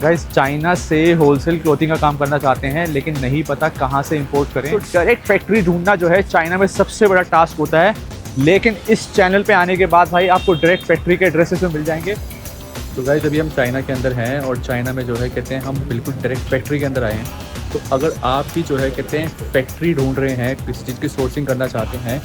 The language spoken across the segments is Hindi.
गाइस चाइना से होलसेल क्लोथिंग का काम करना चाहते हैं लेकिन नहीं पता कहाँ से इंपोर्ट करें, तो डायरेक्ट फैक्ट्री ढूंढना जो है चाइना में सबसे बड़ा टास्क होता है। लेकिन इस चैनल पे आने के बाद भाई आपको डायरेक्ट फैक्ट्री के एड्रेसेस में मिल जाएंगे। तो गाइस अभी हम चाइना के अंदर हैं और चाइना में जो है कहते हैं हम बिल्कुल डायरेक्ट फैक्ट्री के अंदर आए हैं। तो अगर आप भी जो है कहते हैं फैक्ट्री ढूंढ रहे हैं, किसी चीज़ की सोर्सिंग करना चाहते हैं,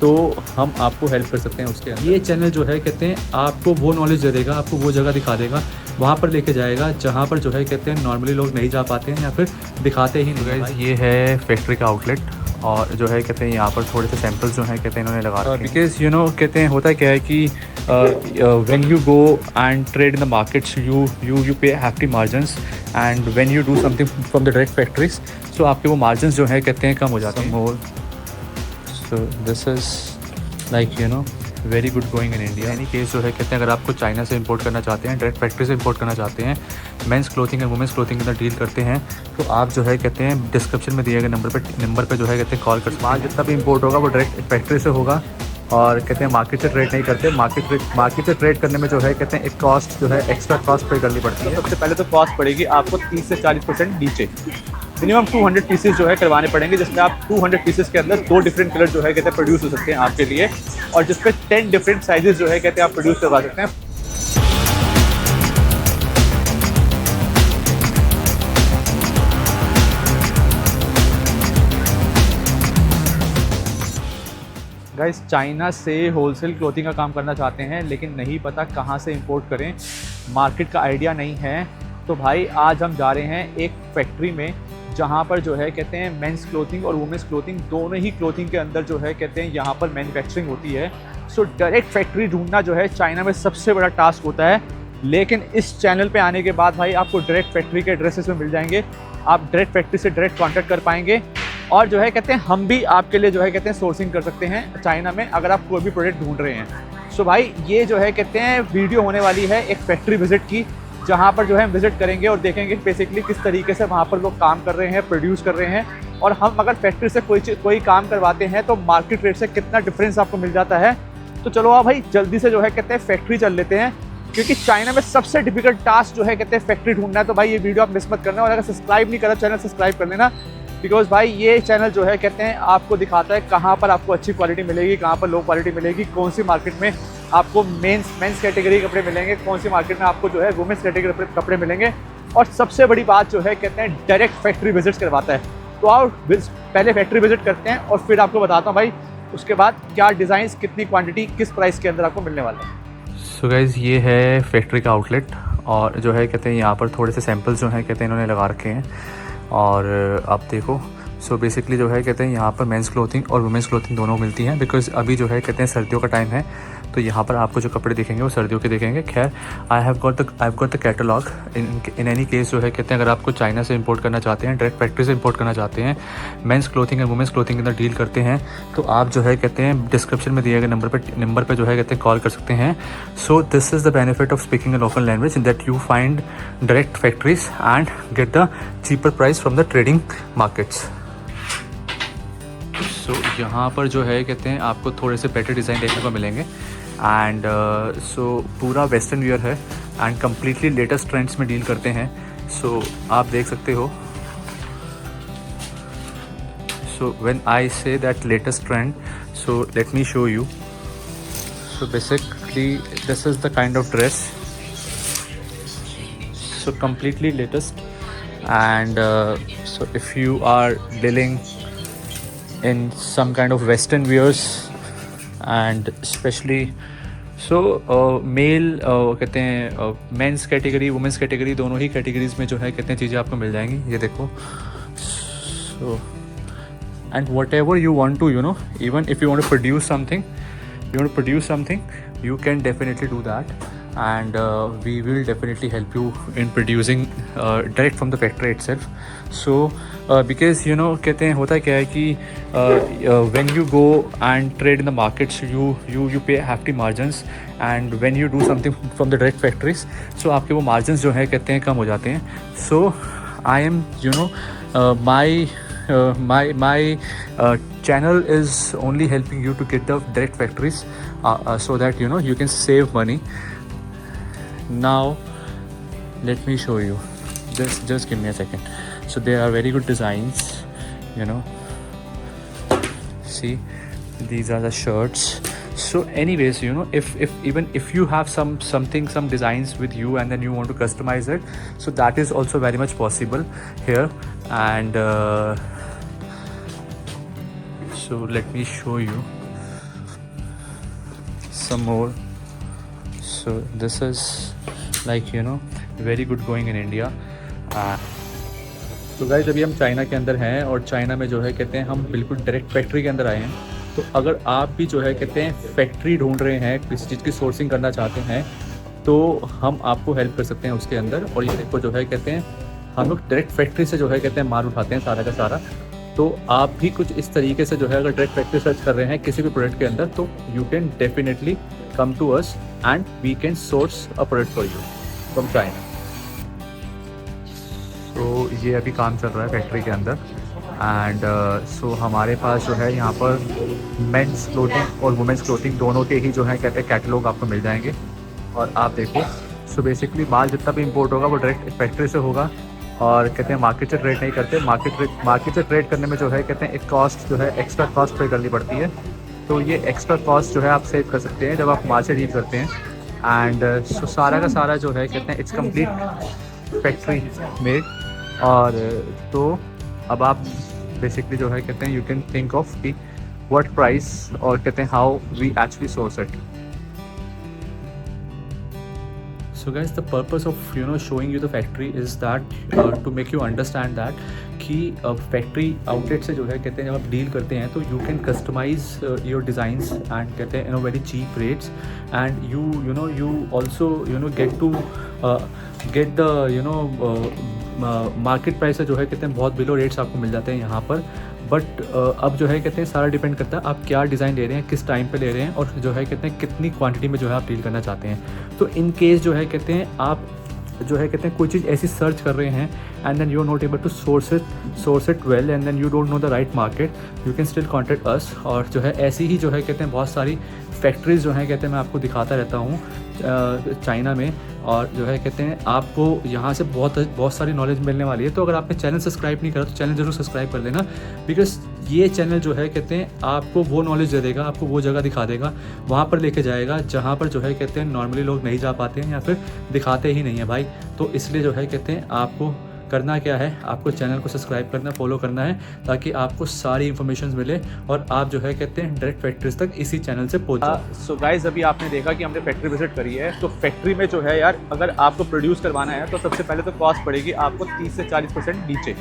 तो हम आपको हेल्प कर सकते हैं उसके अंदर। ये चैनल जो है कहते हैं आपको वो नॉलेज दे देगा, आपको वो जगह दिखा देगा, वहाँ पर लेके जाएगा जहाँ पर जो है कहते हैं नॉर्मली लोग नहीं जा पाते हैं या फिर दिखाते ही नहीं। गाइस ये है फैक्ट्री का आउटलेट और जो है कहते हैं यहाँ पर थोड़े से सैंपल्स जो हैं कहते हैं इन्होंने लगा रखे हैं। बिकॉज यू नो कहते हैं होता क्या है कि when you go and trade in the markets you pay hefty margins and when you do something from the direct factories, so आपके वो मार्जिन्स जो है कहते हैं कम हो जाते हैं। So this is like you know very good going in India. Any case जो है कहते हैं अगर आपको चाइना से इंपोर्ट करना चाहते हैं, डायरेक्ट फैक्ट्री से इंपोर्ट करना चाहते हैं, men's clothing and women's clothing के अंदर डील करते हैं, तो आप जो है कहते हैं डिस्क्रिप्शन में दिए गए नंबर पे जो है कहते हैं कॉल कर सकते हैं। जितना भी इंपोर्ट होगा वो डायरेक्ट फैक्ट्री से होगा और कहते हैं मार्केट से ट्रेड नहीं करते। मार्केट से ट्रेड करने में जो है कहते हैं एक कॉस्ट जो है एक्स्ट्रा कॉस्ट पे करनी पड़ती है। सबसे पहले तो कॉस्ट पड़ेगी आपको 30 से 40% नीचे। मिनिमम 200 पीसेस जो है करवाने पड़ेंगे, जिसमें आप 200 पीसेस के अंदर 2 डिफरेंट कलर जो है कहते हैं प्रोड्यूस हो सकते हैं आपके लिए, और जिस पे 10 डिफरेंट साइजेस जो है कहते हैं आप प्रोड्यूस करवा सकते हैं। गाइस चाइना से होलसेल क्लोथिंग का काम करना चाहते हैं लेकिन नहीं पता कहाँ से इंपोर्ट करें, मार्केट का आइडिया नहीं है। तो भाई आज हम जा रहे हैं एक फैक्ट्री में जहाँ पर जो है कहते हैं मेंस क्लोथिंग और वुमेंस क्लोथिंग दोनों ही क्लोथिंग के अंदर जो है कहते हैं यहाँ पर मैन्युफैक्चरिंग होती है। सो डायरेक्ट फैक्ट्री ढूंढना जो है चाइना में सबसे बड़ा टास्क होता है। लेकिन इस चैनल पे आने के बाद भाई आपको डायरेक्ट फैक्ट्री के एड्रेसेस में मिल जाएंगे, आप डायरेक्ट फैक्ट्री से डायरेक्ट कॉन्टैक्ट कर पाएंगे और जो है कहते हैं हम भी आपके लिए जो है कहते हैं सोर्सिंग कर सकते हैं चाइना में अगर आप कोई भी प्रोडक्ट ढूंढ रहे हैं। सो भाई ये जो है कहते हैं वीडियो होने वाली है एक फैक्ट्री विजिट की, जहाँ पर जो है हम विजिट करेंगे और देखेंगे बेसिकली किस तरीके से वहाँ पर लोग काम कर रहे हैं, प्रोड्यूस कर रहे हैं, और हम अगर फैक्ट्री से कोई काम करवाते हैं तो मार्केट रेट से कितना डिफरेंस आपको मिल जाता है। तो चलो आप भाई जल्दी से जो है कहते हैं फैक्ट्री चल लेते हैं, क्योंकि चाइना में सबसे डिफिकल्ट टास्क जो है कहते हैं फैक्ट्री ढूंढना है। तो भाई ये वीडियो आप मिस मत करना, और अगर सब्सक्राइब नहीं करा चैनल सब्सक्राइब कर लेना, बिकॉज भाई ये चैनल जो है कहते हैं आपको दिखाता है कहाँ पर आपको अच्छी क्वालिटी मिलेगी, कहाँ पर लो क्वालिटी मिलेगी, कौन सी मार्केट में आपको मेंस कैटेगरी कपड़े मिलेंगे, कौन सी मार्केट में आपको जो है वुमेंस कैटेगरी कपड़े मिलेंगे, और सबसे बड़ी बात जो है कहते हैं डायरेक्ट फैक्ट्री विजिट्स करवाता है। तो आओ पहले फैक्ट्री विजिट करते हैं और फिर आपको बताता हूँ भाई उसके बाद क्या डिज़ाइंस, कितनी क्वान्टिटी, किस प्राइस के अंदर आपको मिलने वाला है। सो गाइस ये है फैक्ट्री का आउटलेट और जो है कहते हैं यहाँ पर थोड़े से सैम्पल्स जो हैं कहते हैं इन्होंने लगा रखे हैं और आप देखो। सो बेसिकली जो है कहते हैं यहाँ पर मेंस क्लोथिंग और वुमेंस क्लोथिंग दोनों मिलती हैं, बिकॉज अभी जो है कहते हैं सर्दियों का टाइम है, तो यहाँ पर आपको जो कपड़े दिखेंगे वो सर्दियों के दिखेंगे। खैर I have got the catalogue. In any case जो है कहते हैं अगर आपको चाइना से इंपोर्ट करना चाहते हैं, डायरेक्ट फैक्ट्री से इंपोर्ट करना चाहते हैं, men's clothing and women's clothing के अंदर डील करते हैं, तो आप जो है कहते हैं डिस्क्रिप्शन में दिए गए नंबर पर जो है कहते हैं कॉल कर सकते हैं। So this is the benefit of speaking a local language in that you find direct factories and get the cheaper price from the trading markets. So यहाँ पर जो है कहते हैं आपको थोड़े से बेटर डिज़ाइन देखने को मिलेंगे एंड सो पूरा वेस्टर्न वियर है एंड कम्प्लीटली लेटेस्ट ट्रेंड्स में डील करते हैं। सो आप देख सकते हो। सो when I said that latest trend, so let me show you. So basically this is the kind of dress, so completely latest and so if you are dealing in some kind of western wears and especially male कहते हैं मेंस कैटेगरी, वुमेंस कैटेगरी, दोनों ही कैटेगरीज में जो है कहते हैं चीज़ें आपको मिल जाएंगी। ये देखो। So and whatever you want to you know, even if you want to produce something you can definitely do that and we will definitely help you in producing direct from the factory itself. So because you know कहते हैं होता क्या है कि when you go and trade in the markets you pay hefty margins and when you do something from the direct factories, so आपके वो margins जो है कहते हैं कम हो जाते हैं। So I am you know my channel is only helping you to get the direct factories so that you know you can save money. Now let me show you. Just give me a second. So there are very good designs, you know. See, these are the shirts. So anyways, you know, if even if you have some designs with you and then you want to customize it, so that is also very much possible here. And so let me show you some more. So this is like, you know, very good going in India. तो गाइस अभी हम चाइना के अंदर हैं और चाइना में जो है कहते हैं हम बिल्कुल डायरेक्ट फैक्ट्री के अंदर आए हैं। तो अगर आप भी जो है कहते हैं फैक्ट्री ढूंढ रहे हैं, किसी चीज़ की सोर्सिंग करना चाहते हैं, तो हम आपको हेल्प कर सकते हैं उसके अंदर। और ये देखो जो है कहते हैं हम लोग डायरेक्ट फैक्ट्री से जो है कहते हैं माल उठाते हैं सारा का सारा। तो आप भी कुछ इस तरीके से जो है अगर डायरेक्ट फैक्ट्री सर्च कर रहे हैं किसी भी प्रोडक्ट के अंदर, तो you can definitely come to us and we can source a product for you from China. तो ये अभी काम चल रहा है फैक्ट्री के अंदर। एंड सो हमारे पास जो है यहाँ पर मेंस क्लोथिंग और वुमेंस क्लोथिंग दोनों के ही जो है कहते हैं कैटलॉग आपको मिल जाएंगे। और आप देखो, सो बेसिकली माल जितना भी इंपोर्ट होगा वो डायरेक्ट फैक्ट्री से होगा। और कहते हैं मार्केट से ट्रेड नहीं करते। मार्केट से ट्रेड करने में जो है कहते हैं एक कॉस्ट जो है एक्स्ट्रा कॉस्ट पे करनी पड़ती है। तो ये एक्स्ट्रा कॉस्ट जो है आप सेव कर सकते हैं जब आप माल से डील करते हैं। एंड सो सारा का सारा जो है कहते हैं इट्स कंप्लीट फैक्ट्री मेड। और तो अब आप बेसिकली जो है कहते हैं यू कैन थिंक ऑफ कि व्हाट प्राइस और कहते हैं how we actually source it. So guys, the purpose of showing you the factory is that to make you understand that कि फैक्ट्री आउटलेट से जो है कहते हैं जब आप डील करते हैं तो you can customise your designs and कहते हैं very cheap rates and you also get to get the market price से जो है कहते हैं बहुत बिलो रेट्स आपको मिल जाते हैं यहाँ पर। बट अब जो है कहते हैं सारा डिपेंड करता है आप क्या डिज़ाइन ले रहे हैं, किस टाइम पे ले रहे हैं और जो है कहते हैं कितनी क्वांटिटी में जो है आप डील करना चाहते हैं। तो इन केस जो है कहते हैं आप जो है कहते हैं कोई चीज़ ऐसी सर्च कर रहे हैं and then you are not able to source it well and then you don't know the right market, you can still contact us. और जो है ऐसी ही जो है कहते हैं बहुत सारी फैक्ट्रीज़ जो हैं कहते हैं मैं आपको दिखाता रहता हूँ चाइना में। और जो है कहते हैं आपको यहाँ से बहुत सारी नॉलेज मिलने वाली है। तो अगर आपने चैनल सब्सक्राइब नहीं करा तो चैनल ज़रूर सब्सक्राइब कर लेना, बिकॉज ये चैनल जो है कहते हैं आपको वो नॉलेज दे देगा, आपको वो जगह दिखा देगा, वहाँ पर लेके जाएगा जहाँ पर जो है कहते हैं नॉर्मली लोग नहीं जा पाते हैं या फिर दिखाते ही नहीं है भाई। तो इसलिए जो है कहते हैं आपको करना क्या है, आपको चैनल को सब्सक्राइब करना, फॉलो करना है ताकि आपको सारी इन्फॉर्मेशन मिले और आप जो है कहते हैं डायरेक्ट फैक्ट्रीज तक इसी चैनल से पहुँच। सो गाइस अभी आपने देखा कि हमने फैक्ट्री विजिट करी है। तो फैक्ट्री में जो है यार अगर आपको प्रोड्यूस करवाना है तो सबसे पहले तो कॉस्ट पड़ेगी आपको 30 से 40% नीचे।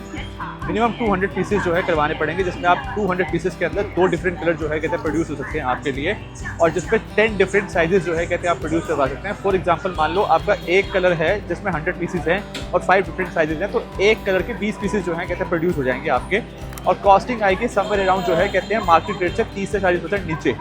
मिनिमम 200 पीसेस जो है करवाने पड़ेंगे, जिसमें आप 200 पीसेस के अंदर 2 डिफरेंट कलर जो है कहते हैं प्रोड्यूस हो सकते हैं आपके लिए। और जिसपे 10 डिफरेंट साइजेस जो है कहते हैं आप प्रोड्यूस करवा सकते हैं। फॉर एग्जांपल मान लो आपका एक कलर है जिसमें 100 पीसेस हैं और 5 डिफरेंट साइजेस हैं, तो एक कलर के 20 पीसेस जो हैं कहते हैं प्रोड्यूस हो जाएंगे आपके। और कॉस्टिंग आएगी समवेयर अराउंड जो है कहते हैं मार्केट रेट से 30 से 40% नीचे।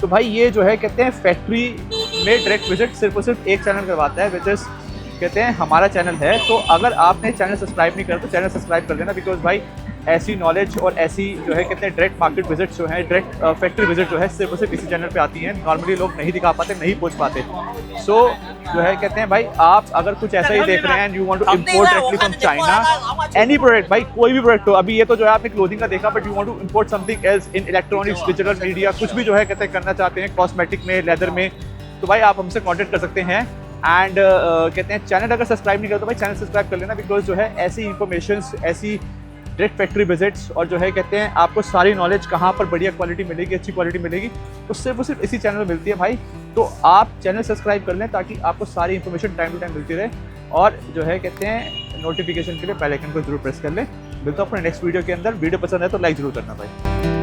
तो भाई ये जो है कहते हैं फैक्ट्री में डायरेक्ट विजिट सिर्फ और सिर्फ एक चैनल करवाता है, विच इज़ कहते हैं हमारा चैनल है। तो अगर आपने चैनल सब्सक्राइब नहीं करा तो चैनल सब्सक्राइब कर देना, बिकॉज भाई ऐसी नॉलेज और ऐसी जो है कहते हैं डायरेक्ट मार्केट विजिट जो है, डायरेक्ट फैक्ट्री विजिट जो है सिर्फ और सिर्फ इसी चैनल पे आती हैं। नॉर्मली लोग नहीं दिखा पाते, नहीं पहुंच पाते। सो जो है कहते हैं भाई आप अगर कुछ ऐसा ही देख रहे हैं and you want to import directly from China any product, भाई कोई भी प्रोडक्ट हो, अभी ये तो जो है आपने क्लोथिंग का देखा, but you want to import something else in electronics, digital media, कुछ भी जो है कहते हैं करना चाहते हैं कॉस्मेटिक में, लेदर में, तो भाई आप हमसे कॉन्टेक्ट कर सकते हैं। एंड कहते हैं चैनल अगर सब्सक्राइब नहीं करते तो भाई चैनल सब्सक्राइब कर लेना, बिकॉज जो है ऐसी इन्फॉर्मेशन, ऐसी डायरेक्ट फैक्ट्री विजिट्स और जो है कहते हैं आपको सारी नॉलेज कहाँ पर बढ़िया क्वालिटी मिलेगी, अच्छी क्वालिटी मिलेगी, तो सिर्फ और सिर्फ इसी चैनल में मिलती है भाई। तो आप चैनल सब्सक्राइब कर लें ताकि आपको सारी इन्फॉर्मेशन टाइम टू टाइम मिलती रहे। और जो है कहते हैं नोटिफिकेशन के लिए बेल आइकन को जरूर प्रेस कर लें। मिलता हूं अपने नेक्स्ट वीडियो के अंदर। वीडियो पसंद है तो लाइक जरूर करना भाई।